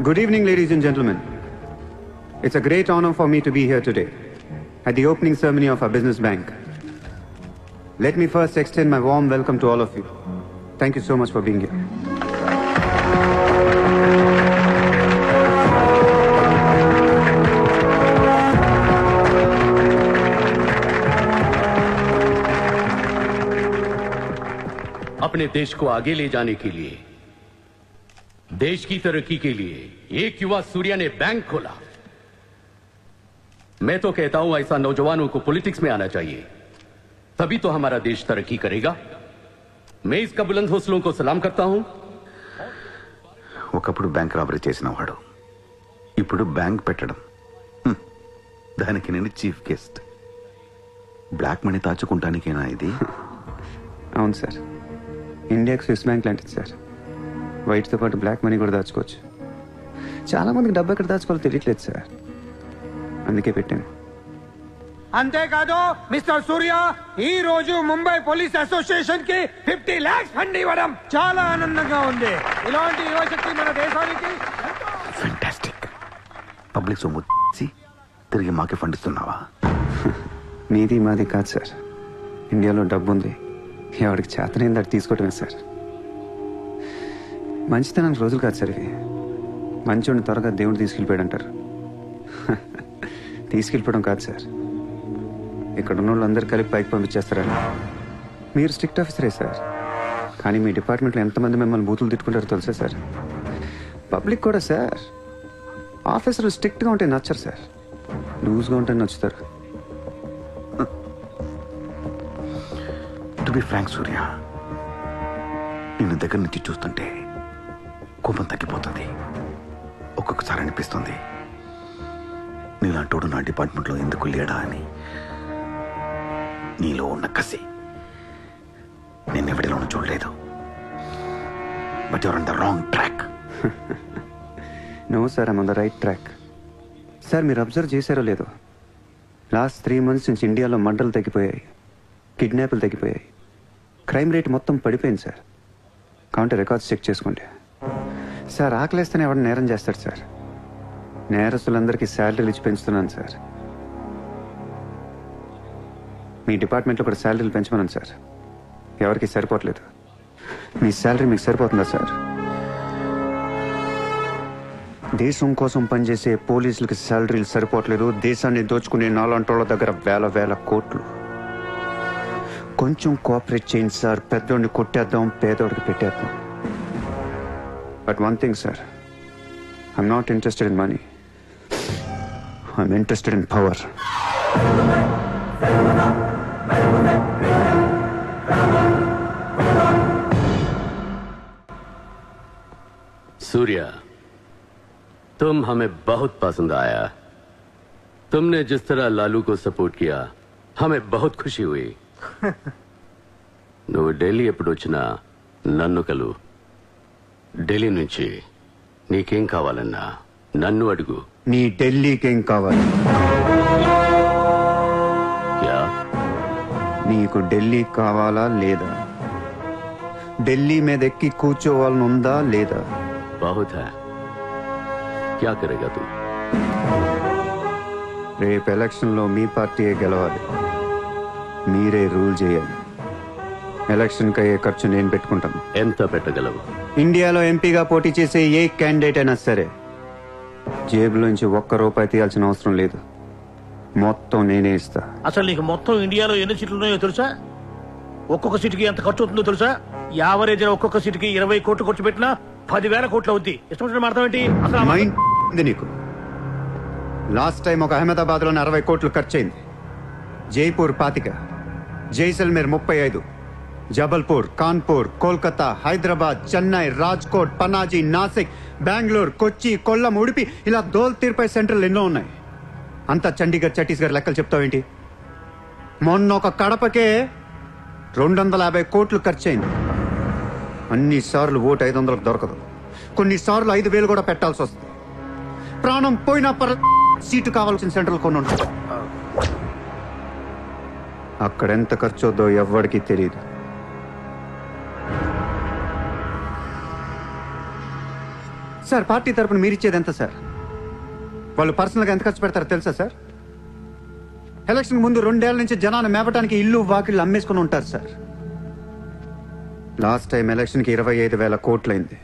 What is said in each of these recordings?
Good evening, ladies and gentlemen. It's a great honor for me to be here today at the opening ceremony of our business bank. Let me first extend my warm welcome to all of you. Thank you so much for being here. अपने देश को आगे ले जाने के लिए, देश की तरक्की के लिए एक युवा सूर्या ने बैंक खोला। मैं तो कहता हूं ऐसा नौजवानों को पॉलिटिक्स में आना चाहिए, तभी तो हमारा देश तरक्की करेगा। मैं इसका बुलंद हौसलों को सलाम करता हूं। ఒకప్పుడు బ్యాంక్ రాబరీ చేసినవాడు ఇప్పుడు బ్యాంక్ పెట్టడం, దానికి నేను చీఫ్ గెస్ట్. బ్లాక్ మనీ దాచుకుంటానికేనా ఇది? అవును సార్, ఇండియాకి స్విస్ బ్యాంక్ లాంటిది సార్. వైట్తో పాటు బ్లాక్ మనీ కూడా దాచుకోవచ్చు. చాలా మందికి డబ్బు ఎక్కడ దాచుకోవాలో తెలియట్లేదు సార్, అందుకే పెట్టాను. అంతేకాదు మిస్టర్ సూర్య, ఈ రోజు ముంబై పోలీస్ అసోసియేషన్ కి 50 lakhs ఫండ్ ఇవ్వడం చాలా ఆనందంగా ఉంది. ఇలాంటి యువశక్తి మన దేశానికి ఫెంటాస్టిక్. పబ్లిక్ సొమ్ము తిరిగి మాకే ఫండ్ ఇస్తున్నావా? మీది మాది కాదు సార్, ఇండియాలో డబ్బు ఉంది, ఎవరికి చేతనైంది అది తీసుకోవటమే సార్. మంచితనానికి రోజులు కాదు సార్ ఇవి. మంచోడిని త్వరగా దేవుడు తీసుకెళ్ళిపోయాడు అంటారు. తీసుకెళ్ళిపోవడం కాదు సార్, ఇక్కడ ఉన్న వాళ్ళందరూ కలిపి పైకి పంపించేస్తారని. మీరు స్ట్రిక్ట్ ఆఫీసరే సార్, కానీ మీ డిపార్ట్మెంట్లో ఎంతమంది మిమ్మల్ని బూతులు తిట్టుకుంటారో తెలుసా సార్? పబ్లిక్ కూడా సార్, ఆఫీసర్లు స్ట్రిక్ట్గా ఉంటే నచ్చరు సార్, లూజ్గా ఉంటే నచ్చుతారు. టు బి ఫ్రాంక్ సూర్య, నిన్ను దగ్గర నుంచి చూస్తుంటే కోపం తగ్గిపోతుంది. ఒక్కొక్కసారి అనిపిస్తుంది నీలాంటోడు నా డిపార్ట్మెంట్లో ఎందుకు లేడా అని. నీలో ఉన్న కసి నేను ఎవరిలోనూ చూడలేదు. But your on the wrong track. No sir, I'm on the right track. Sir మీరు అబ్జర్వ్ చేశారో లేదో, లాస్ట్ 3 months నుంచి ఇండియాలో మర్డర్లు తగ్గిపోయాయి, కిడ్నాప్లు తగ్గిపోయాయి, క్రైమ్ రేట్ మొత్తం పడిపోయింది సార్. కావుంటే రికార్డ్స్ చెక్ చేసుకోండి సార్. ఆకలేస్తేనే ఎవరు నేరం చేస్తాడు సార్? నేరస్తులందరికీ శాలరీలు ఇచ్చి పెంచుతున్నాను సార్. మీ డిపార్ట్మెంట్లో కూడా శాలరీలు పెంచమన్నాను సార్, ఎవరికి సరిపోవట్లేదు. మీ శాలరీ మీకు సరిపోతుందా సార్? దేశం కోసం పనిచేసే పోలీసులకి శాలరీలు సరిపోవట్లేదు, దేశాన్ని దోచుకునే నాలాంటోళ్ళ దగ్గర వేల కోట్లు. కొంచెం కోఆపరేట్ చేయండి సార్, పెద్దోడిని కొట్టేద్దాం, పేదోడికి పెట్టేద్దాం. But one thing sir, I'm not interested in money, I'm interested in power. Surya, तुम हमें बहुत पसंद आया। तुमने जिस तरह लालू को सपोर्ट किया, हमें बहुत खुशी हुई. నువ్వు ఢిల్లీ ఎప్పుడు వచ్చినా నన్ను కలు. ఢిల్లీ నుంచి నీకేం కావాలన్నా నన్ను అడుగు. నీ ఢిల్లీకేం కావాలి? క్యా? నీకు ఢిల్లీ కావాలా లేదా? ఢిల్లీ మీద ఎక్కి కూర్చోవాలని ఉందా లేదా? बहुत है, क्या करेगा तू? రేపు ఎలక్షన్లో మీ పార్టీయే గెలవాలి, మీరే రూల్ చేయాలి. ఎలక్షన్కి అయ్యే ఖర్చు నేను పెట్టుకుంటాను. ఎంత పెట్టగలవు? ఇండియాలో ఎంపీగా పోటీ చేసే ఏ క్యాండిడేట్ అయినా సరే జేబులోంచి ₹1 తీయాల్సిన అవసరం లేదు, మొత్తం నేనే ఇస్తా. అసలు నీకు మొత్తం ఇండియాలో ఎన్ని సీట్లు ఉన్నాయో తెలుసా? ఒక్కొక్క సీటుకి ఎంత ఖర్చు అవుతుందో తెలుసా? యావరేజ్ ఒక్కొక్క సీటుకి 20 కోట్లు ఖర్చు పెట్టినా 10,000 కోట్లు అవుద్ది. ఇష్టం మాట్లాడేంటి అసలు? నీకు లాస్ట్ టైం ఒక అహ్మదాబాద్ లోనే 60 కోట్లు ఖర్చయింది, జైపూర్ 25, జైసల్మేర్ 35, జబల్పూర్, కాన్పూర్, కోల్కతా, హైదరాబాద్, చెన్నై, రాజ్కోట్, పనాజీ, నాసిక్, బెంగళూరు, కొచ్చి, కొల్లం, ఉడిపి, ఇలా దోల్ తీర్పై సెంటర్లు ఎన్నో ఉన్నాయి. అంతా చండీగఢ్, ఛత్తీస్గఢ్ లెక్కలు చెప్తావేంటి? మొన్న ఒక కడపకే 250 కోట్లు ఖర్చయింది. అన్నిసార్లు ఓటు 500కు దొరకదు, కొన్నిసార్లు 5,000 కూడా పెట్టాల్సి వస్తుంది. ప్రాణం పోయినా సీటు కావాల్సిన సెంటర్లు కొన్ని ఉంటాయి. అక్కడెంత ఖర్చు అవుద్దో ఎవ్వడికి తెలియదు. సార్ పార్టీ తరపున మీరు ఇచ్చేది ఎంత సార్? వాళ్ళు పర్సనల్గా ఎంత ఖర్చు పెడతారో తెలుసా సార్? ఎలక్షన్ ముందు 2 ఏళ్ల నుంచి జనాన్ని మేపటానికి ఇల్లు వాకిళ్ళు అమ్మేసుకుని ఉంటారు సార్. లాస్ట్ టైం ఎలక్షన్కి 25,000 కోట్లయింది.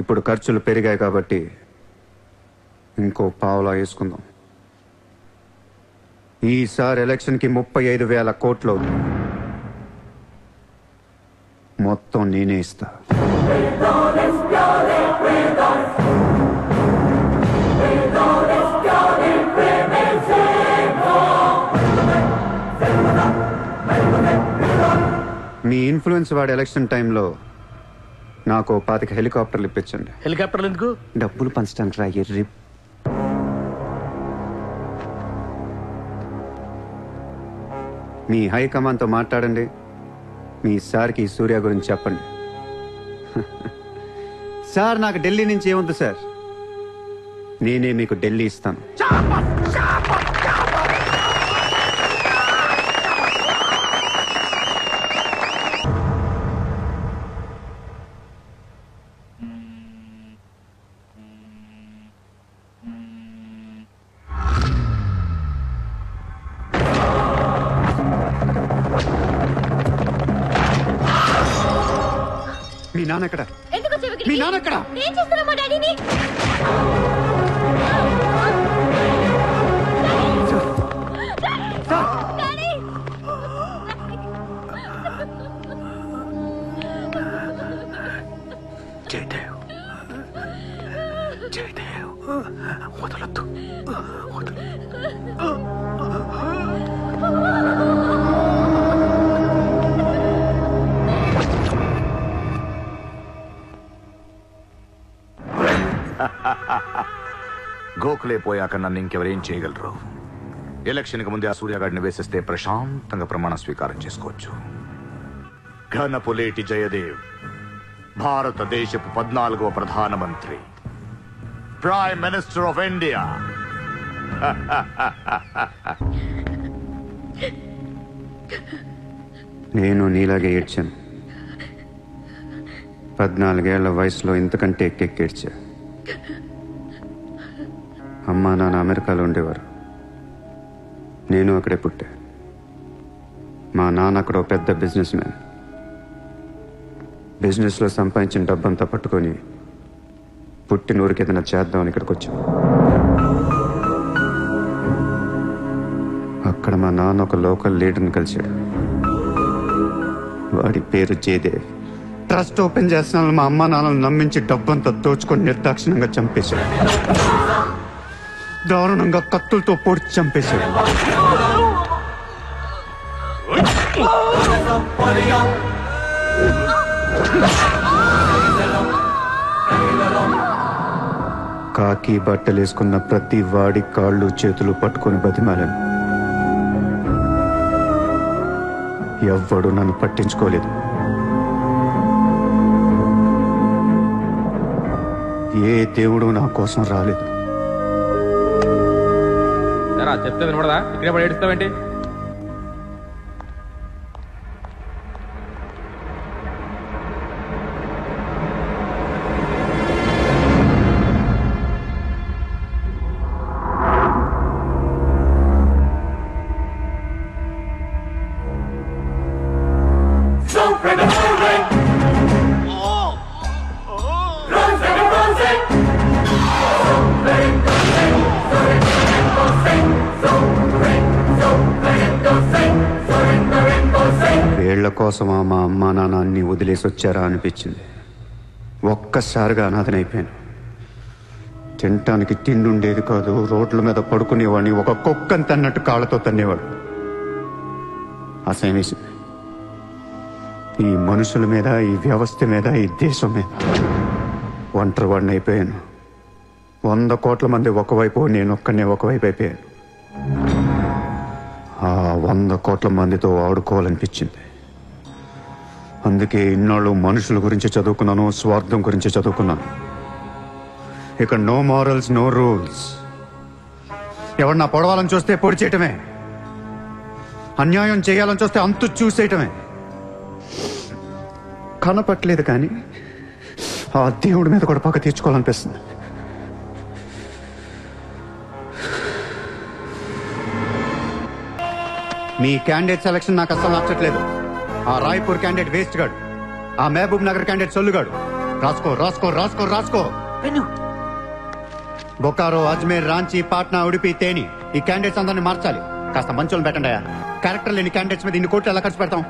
ఇప్పుడు ఖర్చులు పెరిగాయి కాబట్టి ఇంకో పావులా వేసుకుందాం. ఈసారి ఎలక్షన్కి 35,000 కోట్లు అవుతుంది. మొత్తం నేనే ఇస్తా. మీ ఇన్ఫ్లుయెన్స్ వాడి ఎలక్షన్ టైంలో నాకు 25 హెలికాప్టర్లు ఇప్పించండి. హెలికాప్టర్లు ఎందుకు? డబ్బులు పంచడానికి రా ఎర్రి. మీ హైకమాండ్తో మాట్లాడండి. మీ సార్కి ఈ సూర్య గురించి చెప్పండి. సార్ నాకు ఢిల్లీ నుంచి ఏముంది సార్, నేనే మీకు ఢిల్లీ ఇస్తాను. మీ నాన్న ఎక్కడ? మీ నాన్న ఎక్కడ? ఏం చేస్తున్నావు మా డాడీని? జయదేవ్, జయదేవ్, వదలొద్దు, వదలు. గోఖలే పోయాక నన్ను ఇంకెవరేం చేయగలరు? ఎలక్షన్కి ముందే ఆ సూర్యగాడిని వేసేస్తే ప్రశాంతంగా ప్రమాణ స్వీకారం చేసుకోవచ్చు. ఘనపులేటి జయదేవ్ భారతదేశపు 14వ ప్రధానమంత్రి, ప్రైమ్ మినిస్టర్ ఆఫ్ ఇండియా. నేను నీలాగే ఏడ్చాను. 14 ఏళ్ల వయసులో ఇంతకంటే ఎక్కెక్కేడ్చా. అమ్మా నాన్న అమెరికాలో ఉండేవారు, నేను అక్కడే పుట్టా. మా నాన్న అక్కడ ఒక పెద్ద బిజినెస్ మ్యాన్. బిజినెస్లో సంపాదించిన డబ్బంతా పట్టుకొని పుట్టిన ఊరికి ఏదైనా చేద్దామని ఇక్కడికి వచ్చాం. అక్కడ మా నాన్న ఒక లోకల్ లీడర్ని కలిశాడు. వాడి పేరు జయదేవ్. ట్రస్ట్ ఓపెన్ చేస్తున్నాను మా అమ్మ నాన్నలు నమ్మించి డబ్బంతా దోచుకొని నిర్దాక్షిణంగా చంపేశాడు. దారుణంగా కత్తులతో పొడిచి చంపేశాడు. కాకి బట్టలేసుకున్న ప్రతి వాడి కాళ్ళు చేతులు పట్టుకొని బతిమాలను. ఎవ్వడు నన్ను పట్టించుకోలేదు. ఏ దేవుడు నా కోసం రాలేదు. చెప్తే వినపడదా? ఇక్కడే పడి ఏడుస్తావేంటి? వీళ్ల కోసమా మా అమ్మా నాన్న అన్ని వదిలేసి వచ్చారా అనిపించింది. ఒక్కసారిగా అనాథనైపోయాను. తినటానికి తిండి ఉండేది కాదు. రోడ్ల మీద పడుకునేవాడిని. ఒక కుక్కని తన్నట్టు కాళ్ళతో తన్నేవాడు. అసహ్యం వేసింది. ఈ మనుషుల మీద, ఈ వ్యవస్థ మీద, ఈ దేశం మీద ఒంటరి వాడిని అయిపోయాను. 100 కోట్ల మంది ఒకవైపు, నేను ఒక్కనే ఒకవైపు అయిపోయాను. ఆ 100 కోట్ల మందితో ఆడుకోవాలనిపించింది. అందుకే ఇన్నాళ్ళు మనుషుల గురించి చదువుకున్నాను, స్వార్థం గురించి చదువుకున్నాను. ఇక నో మారల్స్, నో రూల్స్. ఎవరన్నా పొడవాలని చూస్తే పొడి చేయటమే, అన్యాయం చేయాలని చూస్తే అంతు చూసేయటమే. కనపట్లేదు కానీ ఆ దేవుడి మీద కూడా పక్క తీర్చుకోవాలనిపిస్తుంది. మీ క్యాండిడేట్ సెలక్షన్ నాకు అస్సలు నచ్చట్లేదు. ఆ రాయ్పూర్ క్యాండిడేట్ వేస్ట్ గాడు, ఆ మహబూబ్ నగర్ క్యాండిడేట్ సొల్లుగాడు. రాసుకో రాసుకో రాసుకో రాసుకో. బొకారో, అజ్మేర్, రాంచీ, పాట్నా, ఉడిపి, తేని ఈ క్యాండిడేట్స్ అందరిని మార్చాలి. కాస్త మంచోళ్ళని పెట్టండి. క్యారెక్టర్ లేని క్యాండిడేట్స్ మీద ఇన్ని కోట్లు ఎలా ఖర్చు పెడతాం?